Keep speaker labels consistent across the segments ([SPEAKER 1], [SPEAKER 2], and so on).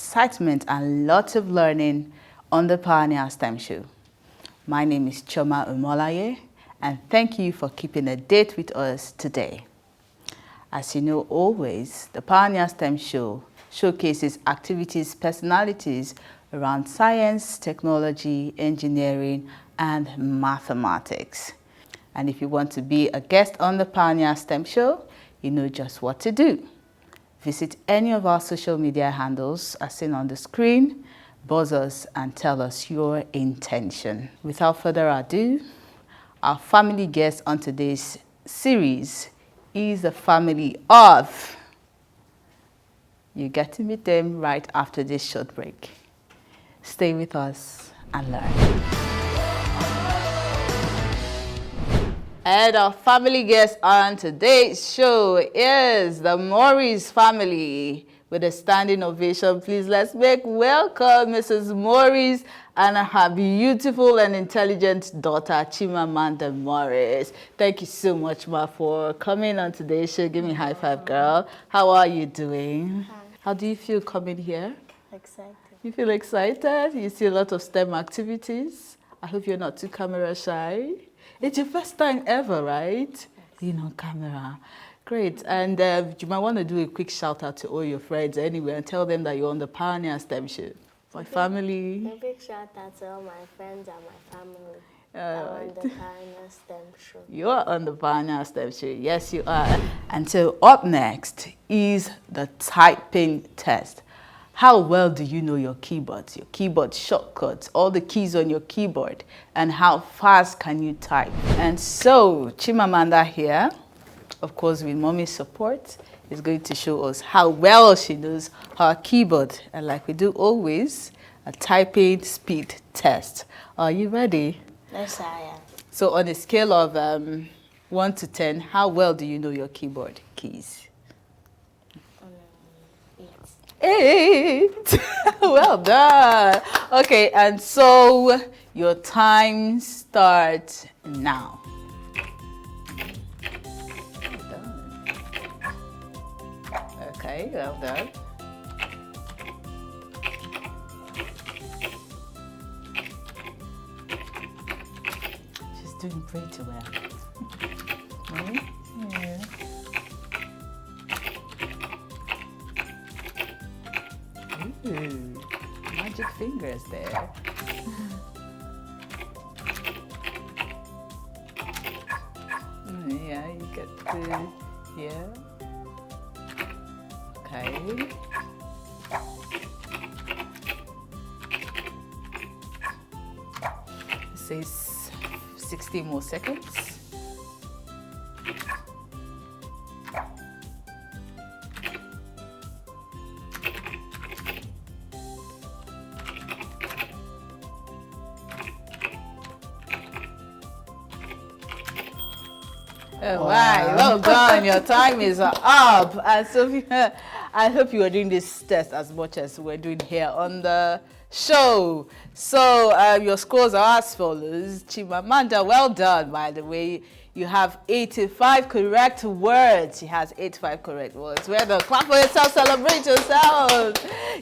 [SPEAKER 1] excitement and lots of learning on the Pioneer STEM Show. My name is Choma Umolaye, and thank you for keeping a date with us today. As you know always, the Pioneer STEM Show showcases activities, personalities around science, technology, engineering, and mathematics. And if you want to be a guest on the Pioneer STEM Show, you know just what to do. Visit any of our social media handles as seen on the screen, buzz us and tell us your intention. Without further ado, our family guest on today's series is the family of. You get to meet them right after this short break. Stay with us and learn. And our family guest on today's show is the Maurice family. With a standing ovation, please let's make welcome Mrs. Maurice and her beautiful and intelligent daughter, Chimamanda Maurice. Thank you so much, Ma, for coming on today's show. Give me a high five, girl. How are you doing?
[SPEAKER 2] Hi.
[SPEAKER 1] How do you feel coming here?
[SPEAKER 2] Excited.
[SPEAKER 1] You feel excited? You see a lot of STEM activities. I hope you're not too camera shy. It's your first time ever, right? Yes. Being on camera. Great. And you might want to do a quick shout out to all your friends anyway and tell them that you're on the Pioneer STEM Show. My family.
[SPEAKER 2] A big shout out to all my friends and my family. On the Pioneer STEM Show.
[SPEAKER 1] You're on the Pioneer STEM Show. Yes, you are. And so up next is the typing test. How well do you know your keyboard shortcuts, all the keys on your keyboard, and how fast can you type? And so Chimamanda here, of course with Mommy's support, is going to show us how well she knows her keyboard. And like we do always, a typing speed test. Are you ready?
[SPEAKER 2] Yes, I am.
[SPEAKER 1] So on a scale of 1 to 10, how well do you know your keyboard keys? 8. Well done. Okay, and so your time starts now. Well done. Okay, well done. She's doing pretty well. Yeah. Ooh, magic fingers there. Yeah, you get to, yeah. Okay. It says 60 more seconds. Oh, wow. Well done. Your time is up. And so I hope you are doing this test as much as we're doing here on the show. So your scores are as follows. Chimamanda, well done, by the way. You have 85 correct words. She has 85 correct words. Well done. Clap for yourself. Celebrate yourself.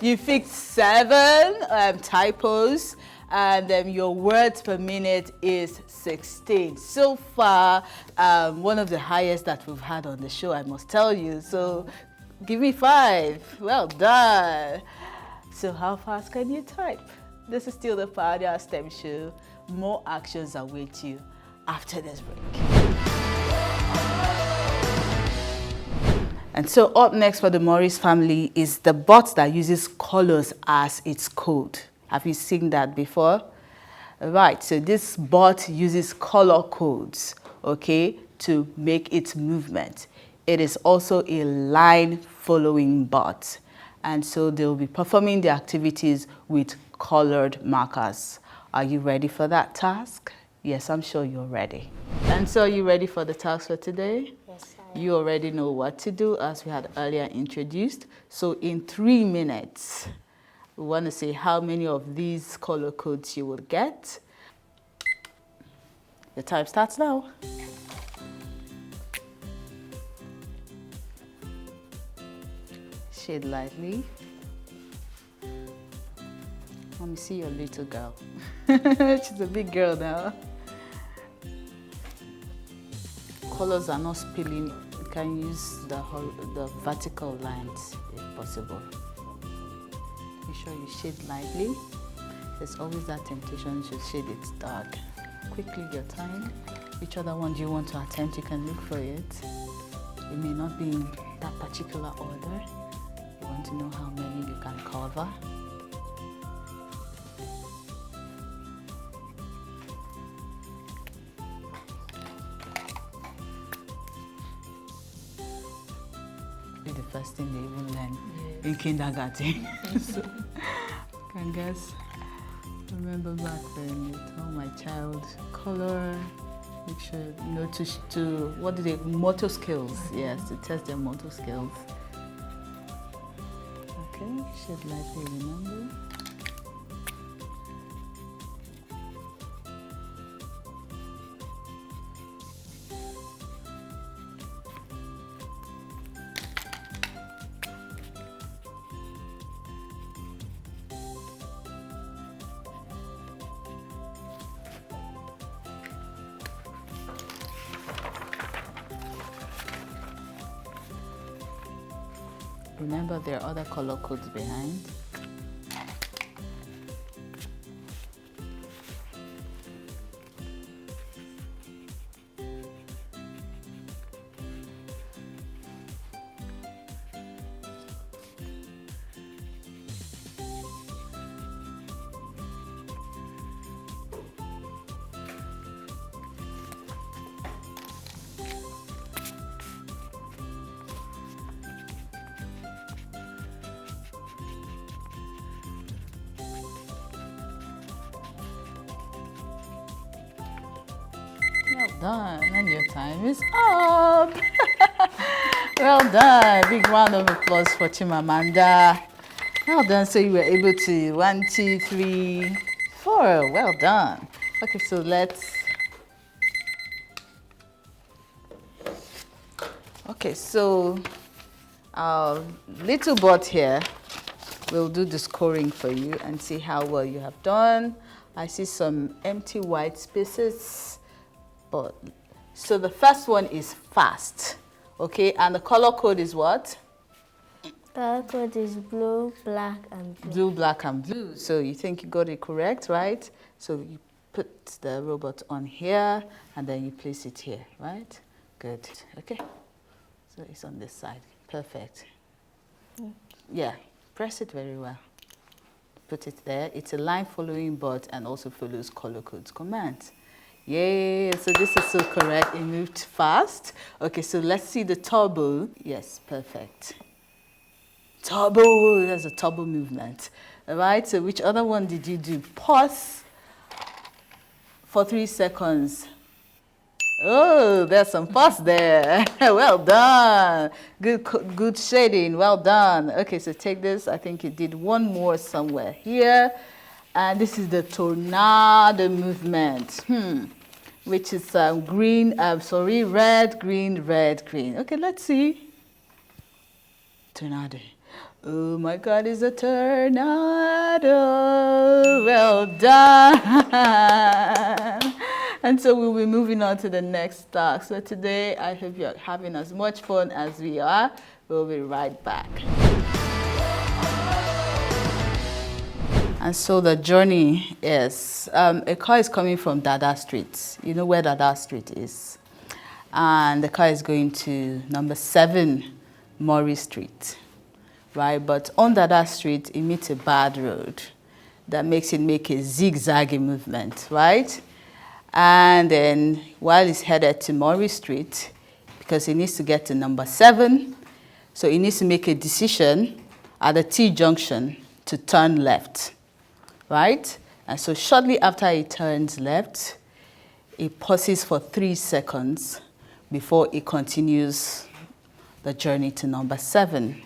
[SPEAKER 1] You fixed 7 typos. And your words per minute is 16. So far, one of the highest that we've had on the show, I must tell you. So give me 5. Well done. So how fast can you type? This is still the Pioneer STEM Show. More actions await you after this break. And so up next for the Maurice family is the bot that uses colors as its code. Have you seen that before? Right, so this bot uses color codes, okay, to make its movement. It is also a line following bot. And so they'll be performing the activities with colored markers. Are you ready for that task? Yes, I'm sure you're ready. And so are you ready for the task for today?
[SPEAKER 2] Yes, I am.
[SPEAKER 1] You already know what to do as we had earlier introduced. So in 3 minutes, we want to see how many of these color codes you will get. The time starts now. Shade lightly. Let me see your little girl. She's a big girl now. Colors are not spilling. You can use the vertical lines if possible. Make sure you shade lightly. There's always that temptation to shade it dark. Quickly your time. Which other one do you want to attempt? You can look for it. It may not be in that particular order. You want to know how many you can cover. Be the first thing they even learn in kindergarten. So, I guess remember back then, you tell my child color. Make sure, you know, to what do they, motor skills, yes, to test their motor skills. Okay, shade lightly, remember. Remember, there are other color codes behind. Well done, and your time is up. Well done. Big round of applause for Chimamanda. Well done. So you were able to 1, 2, 3, 4. Well done. Okay, so let's. Okay, so our little bot here will do the scoring for you and see how well you have done. I see some empty white spaces. But so the first one is fast, okay, and the color code is what?
[SPEAKER 2] Color code is blue, black, and blue.
[SPEAKER 1] Blue, black, and blue. So you think you got it correct, right? So you put the robot on here, and then you place it here, right? Good. Okay. So it's on this side. Perfect. Yeah. Press it very well. Put it there. It's a line following bot and also follows color codes commands. Yay, so this is so correct. It moved fast. Okay, so let's see the turbo. Yes, perfect. Turbo, that's a turbo movement. All right, so which other one did you do? Pause for 3 seconds. Oh, there's some pause there. Well done. Good shading, well done. Okay, so take this. I think you did one more somewhere here. And this is the tornado movement. Which is green, red, green, red, green. Okay, let's see. Tornado. Oh my God, it's a tornado. Well done. And so we'll be moving on to the next task. So today, I hope you're having as much fun as we are. We'll be right back. And so the journey is, a car is coming from Dada Street. You know where Dada Street is. And the car is going to number 7 Maurice Street, right? But on Dada Street, it meets a bad road that makes it make a zigzaggy movement, right? And then while it's headed to Maurice Street, because he needs to get to number 7, so he needs to make a decision at the T-junction to turn left. Right? And so shortly after he turns left, he pauses for 3 seconds before he continues the journey to number 7.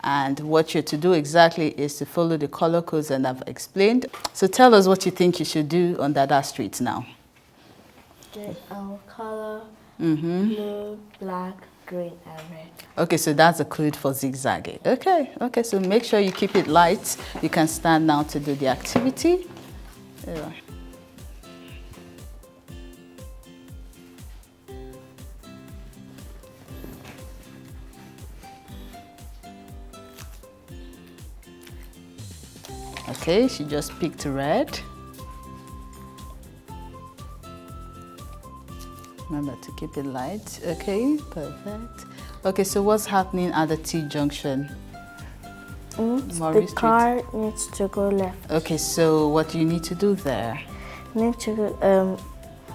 [SPEAKER 1] And what you're to do exactly is to follow the color codes that I've explained. So tell us what you think you should do on Dada Street now.
[SPEAKER 2] Get our color, blue, black, green, and red.
[SPEAKER 1] Okay, so that's a code for zigzagging. Okay, so make sure you keep it light. You can stand now to do the activity. Yeah. Okay, she just picked red. Remember to keep it light. Okay, perfect. Okay, so what's happening at the T-junction?
[SPEAKER 2] The car needs to go left.
[SPEAKER 1] Okay, so what do you need to do there?
[SPEAKER 2] You need to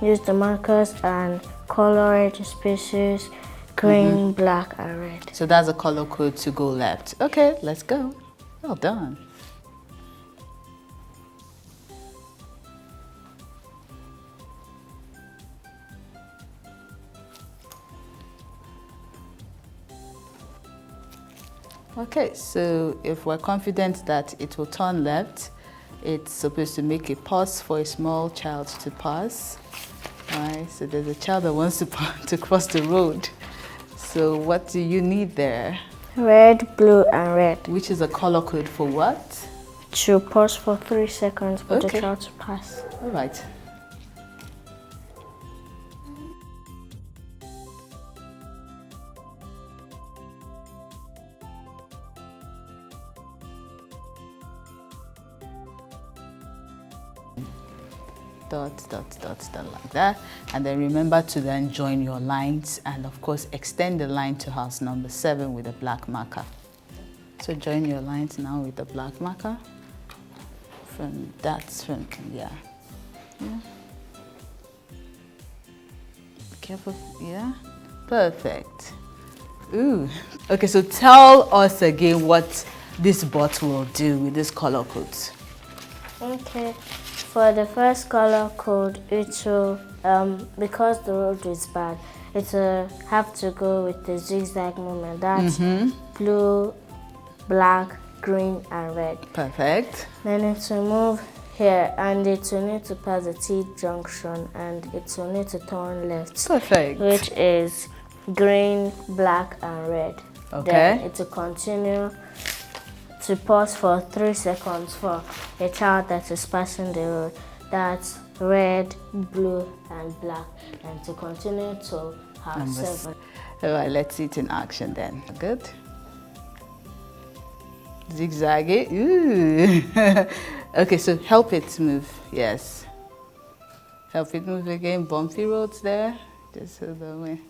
[SPEAKER 2] use the markers and color it spaces green, black, and red.
[SPEAKER 1] So that's a color code to go left. Okay, let's go. Well done. Okay, so if we're confident that it will turn left, it's supposed to make a pause for a small child to pass. All right, so there's a child that wants to cross the road. So what do you need there?
[SPEAKER 2] Red, blue, and red.
[SPEAKER 1] Which is a color code for what?
[SPEAKER 2] To pause for 3 seconds for the
[SPEAKER 1] Okay.
[SPEAKER 2] child to pass.
[SPEAKER 1] All right. Dot, like that. And then remember to then join your lines and of course extend the line to house number 7 with a black marker. So join your lines now with the black marker. Yeah. Careful, yeah. Perfect. Ooh. Okay, so tell us again what this bot will do with these color codes.
[SPEAKER 2] Okay, for the first color code, it will, because the road is bad, it will have to go with the zigzag movement. That's blue, black, green, and red.
[SPEAKER 1] Perfect.
[SPEAKER 2] Then it will move here, and it will need to pass the T junction, and it will need to turn left.
[SPEAKER 1] Perfect.
[SPEAKER 2] Which is green, black, and red.
[SPEAKER 1] Okay.
[SPEAKER 2] Then it will continue to pause for 3 seconds for a child that is passing the road. That's red, blue, and black. And to continue to have 7.
[SPEAKER 1] All right, let's see it in action then. Good. Zigzag it. Ooh. Okay, so help it move. Yes. Help it move again. Bumpy roads there. Just so that way.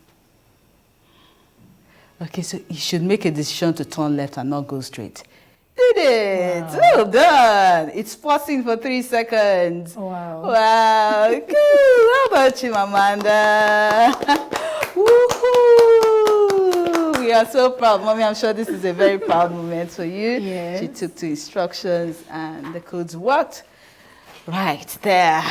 [SPEAKER 1] Okay, so you should make a decision to turn left and not go straight. Did it! Wow. Well done! It's pausing for 3 seconds.
[SPEAKER 2] Wow.
[SPEAKER 1] Wow, cool! How about Chimamanda? Woohoo! We are so proud, Mommy. I'm sure this is a very proud moment for you.
[SPEAKER 2] Yes.
[SPEAKER 1] She took to instructions and the codes worked. Right there.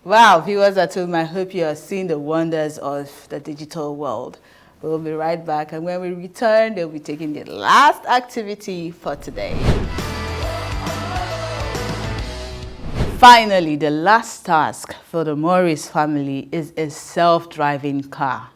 [SPEAKER 1] Wow, viewers at home, I hope you are seeing the wonders of the digital world. We'll be right back, and when we return, they'll be taking the last activity for today. Finally, the last task for the Maurice family is a self-driving car.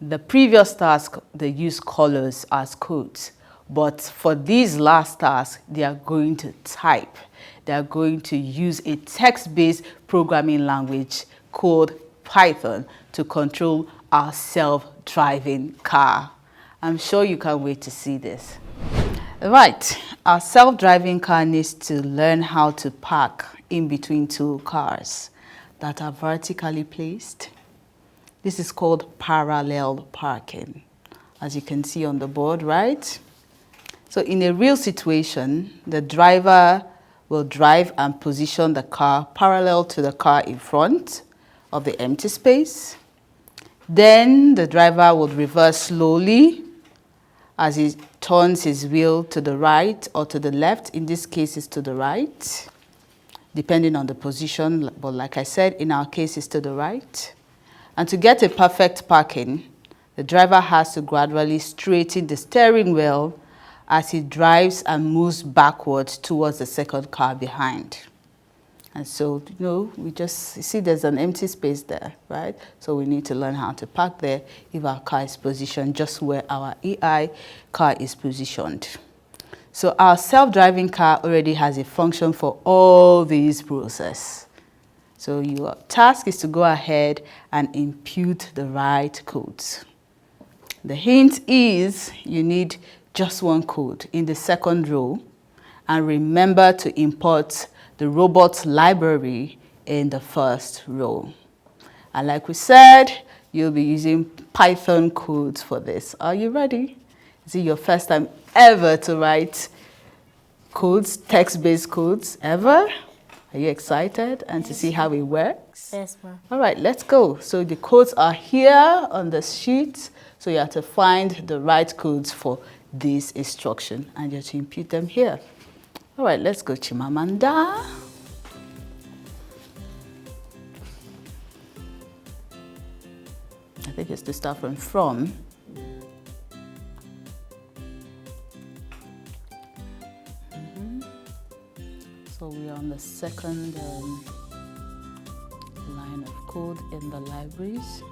[SPEAKER 1] The previous task, they used colors as codes, but for these last tasks, they are going to type. They are going to use a text-based programming language called Python to control our self-driving car. I'm sure you can't wait to see this. Right, our self-driving car needs to learn how to park in between 2 cars that are vertically placed. This is called parallel parking, as you can see on the board, right? So in a real situation, the driver will drive and position the car parallel to the car in front of the empty space. Then the driver would reverse slowly as he turns his wheel to the right or to the left. In this case, it's to the right, depending on the position. But like I said, in our case, it's to the right. And to get a perfect parking, the driver has to gradually straighten the steering wheel as he drives and moves backwards towards the second car behind. And so, we just see there's an empty space there, right? So we need to learn how to park there if our car is positioned just where our AI car is positioned. So our self-driving car already has a function for all these processes. So your task is to go ahead and input the right codes. The hint is you need just one code in the second row, and remember to import the robot library in the first row. And like we said, you'll be using Python codes for this. Are you ready? Is it your first time ever to write codes, text-based codes ever? Are you excited and to see how it works?
[SPEAKER 2] Yes, ma'am.
[SPEAKER 1] All right, let's go. So the codes are here on the sheet. So you have to find the right codes for this instruction and you have to input them here. All right, let's go, Chimamanda. I think it's to start from. So we are on the second line of code in the libraries.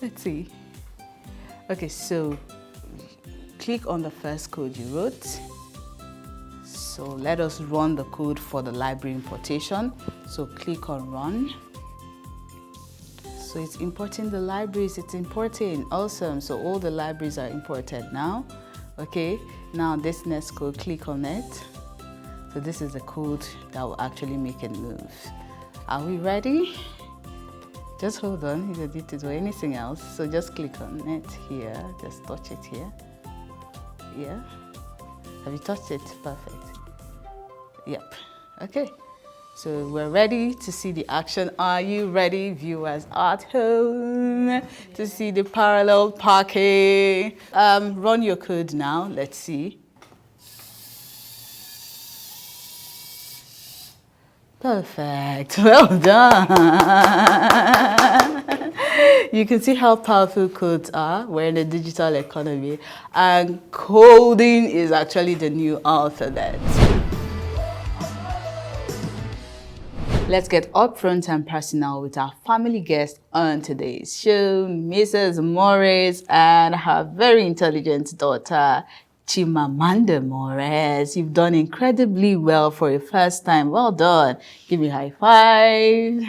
[SPEAKER 1] Let's see. Okay, so click on the first code you wrote. So let us run the code for the library importation. So click on run. So it's importing the libraries, it's importing, awesome. So all the libraries are imported now. Okay, now this next code, click on it. So this is the code that will actually make it move. Are we ready? Just hold on, you don't need to do anything else. So just click on it here, just touch it here. Yeah. Have you touched it? Perfect. Yep. Okay. So we're ready to see the action. Are you ready, viewers at home, to see the parallel parking? Run your code now. Let's see. Perfect. Well done. You can see how powerful codes are. We're in a digital economy, and coding is actually the new alphabet. Let's get upfront and personal with our family guest on today's show, Mrs. Maurice and her very intelligent daughter, Chimamanda Maurice. You've done incredibly well for your first time. Well done. Give me a high five.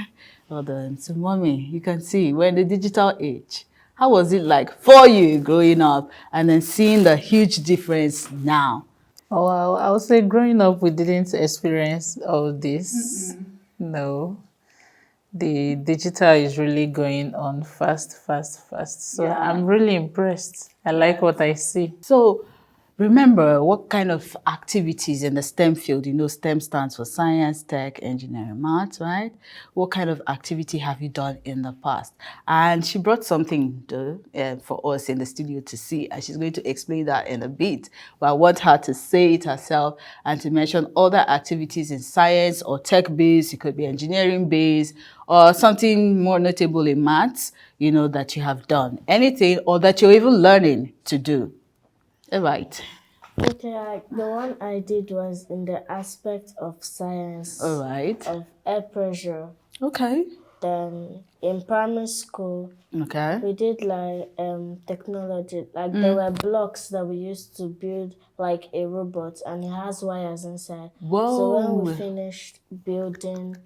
[SPEAKER 1] Well done. So, mommy, you can see we're in the digital age. How was it like for you growing up and then seeing the huge difference now?
[SPEAKER 3] Oh, well, I would say growing up, we didn't experience all this. No. The digital is really going on fast. So
[SPEAKER 1] Yeah.
[SPEAKER 3] I'm really impressed. I like what I see.
[SPEAKER 1] So remember what kind of activities in the STEM field, STEM stands for science, tech, engineering, maths, right? What kind of activity have you done in the past? And she brought something for us in the studio to see, and she's going to explain that in a bit. But I want her to say it herself and to mention other activities in science or tech-based, it could be engineering-based, or something more notable in maths, that you have done. Anything, or that you're even learning to do. All right.
[SPEAKER 2] Okay, the one I did was in the aspect of science.
[SPEAKER 1] All right.
[SPEAKER 2] Of air pressure.
[SPEAKER 1] Okay.
[SPEAKER 2] Then in primary school,
[SPEAKER 1] Okay.
[SPEAKER 2] we did like technology. Like there were blocks that we used to build like a robot, and it has wires inside. So when we
[SPEAKER 1] Whoa.
[SPEAKER 2] finished building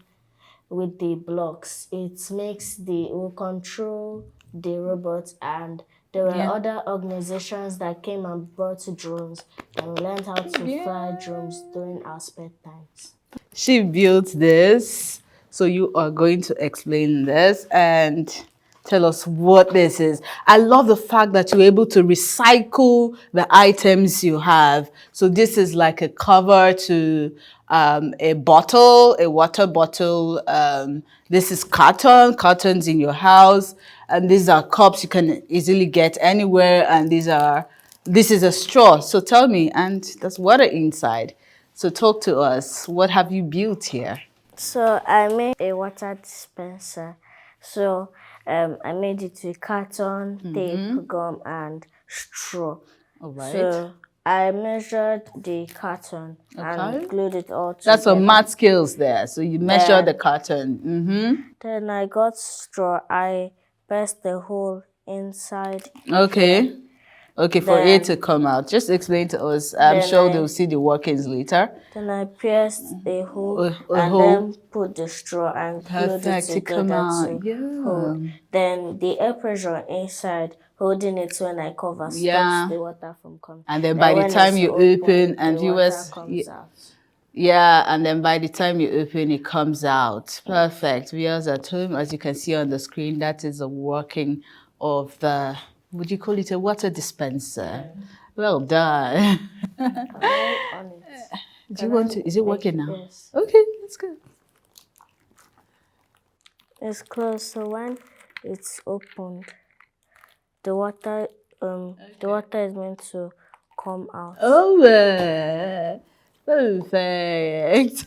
[SPEAKER 2] with the blocks, it will control the robot, and there were
[SPEAKER 1] Yeah.
[SPEAKER 2] other organizations that came and brought drones, and we learned how to fly drones during our spare times.
[SPEAKER 1] She built this, so you are going to explain this and tell us what this is. I love the fact that you're able to recycle the items you have. So this is like a cover to a bottle, a water bottle. This is cartons in your house. And these are cups you can easily get anywhere. And this is a straw. So tell me, and there's water inside. So talk to us. What have you built here?
[SPEAKER 2] So I made a water dispenser. So I made it with carton, tape, gum, and straw.
[SPEAKER 1] All right.
[SPEAKER 2] So I measured the carton and glued it all together.
[SPEAKER 1] That's some math skills there. So you measure the carton.
[SPEAKER 2] Then I got straw. I pressed the hole inside.
[SPEAKER 1] Okay. Okay, for it to come out. Just explain to us. I'm sure they'll see the workings later.
[SPEAKER 2] Then I pierced a hole
[SPEAKER 1] A hole.
[SPEAKER 2] then put the straw and glued it
[SPEAKER 1] Perfect to come
[SPEAKER 2] together
[SPEAKER 1] out.
[SPEAKER 2] to hold. Then the air pressure inside holding it when I cover stops the water from coming.
[SPEAKER 1] And then by the time you open and viewers, and then by the time you open, it comes out. Perfect. Viewers at home, as you can see on the screen, that is a working of the, would you call it a water dispenser? Well done. Do you want to, is it working now?
[SPEAKER 2] Yes.
[SPEAKER 1] Okay, let's go.
[SPEAKER 2] It's closed, so when it's opened, the water is meant to come out.
[SPEAKER 1] Oh, perfect.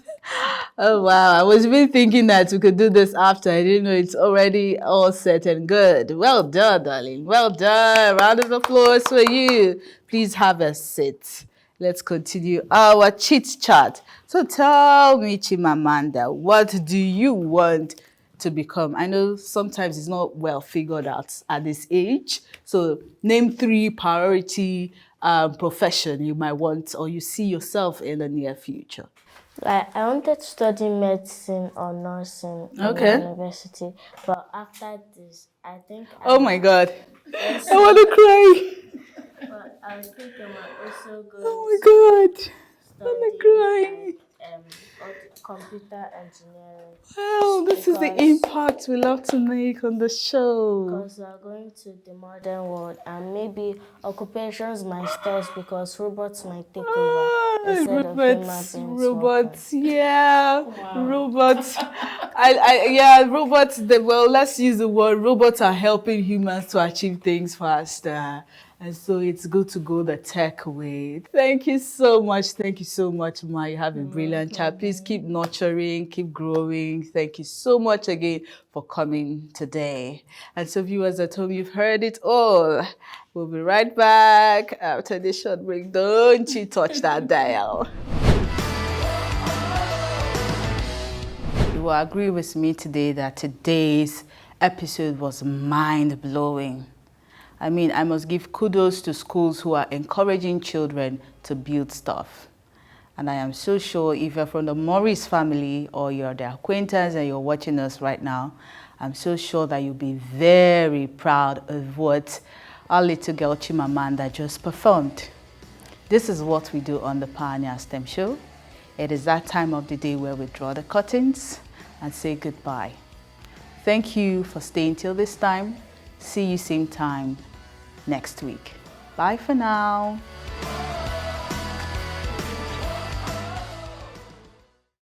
[SPEAKER 1] Oh, wow. I was really thinking that we could do this after. I didn't know it's already all set and good. Well done, darling. Well done. Round of applause for you. Please have a seat. Let's continue our chit chat. So tell me, Chimamanda, what do you want to become? I know sometimes it's not well figured out at this age. So name 3 priority profession you might want or you see yourself in the near future.
[SPEAKER 2] Like, I wanted to study medicine or nursing in university, but after this, I think
[SPEAKER 1] oh my God, I want to cry.
[SPEAKER 2] But I was thinking about also going
[SPEAKER 1] oh my God, I'm crying.
[SPEAKER 2] Computer engineering.
[SPEAKER 1] Wow, this is the impact we love to make on the show.
[SPEAKER 2] Because we are going to the modern world and maybe occupations might stop because robots might take over instead of human beings.
[SPEAKER 1] Robots, yeah, wow. Robots. Robots. Well, let's use the word. Robots are helping humans to achieve things faster. And so it's good to go the tech way. Thank you so much. Thank you so much, Ma. You have a brilliant child. Please keep nurturing, keep growing. Thank you so much again for coming today. And so viewers at home, you've heard it all. We'll be right back after this short break. Don't you touch that dial. You will agree with me today that today's episode was mind-blowing. I mean, I must give kudos to schools who are encouraging children to build stuff. And I am so sure if you're from the Maurice family or you're their acquaintance and you're watching us right now, I'm so sure that you'll be very proud of what our little girl Chimamanda just performed. This is what we do on the Pioneer STEM Show. It is that time of the day where we draw the curtains and say goodbye. Thank you for staying till this time. See you same time next week. Bye for now.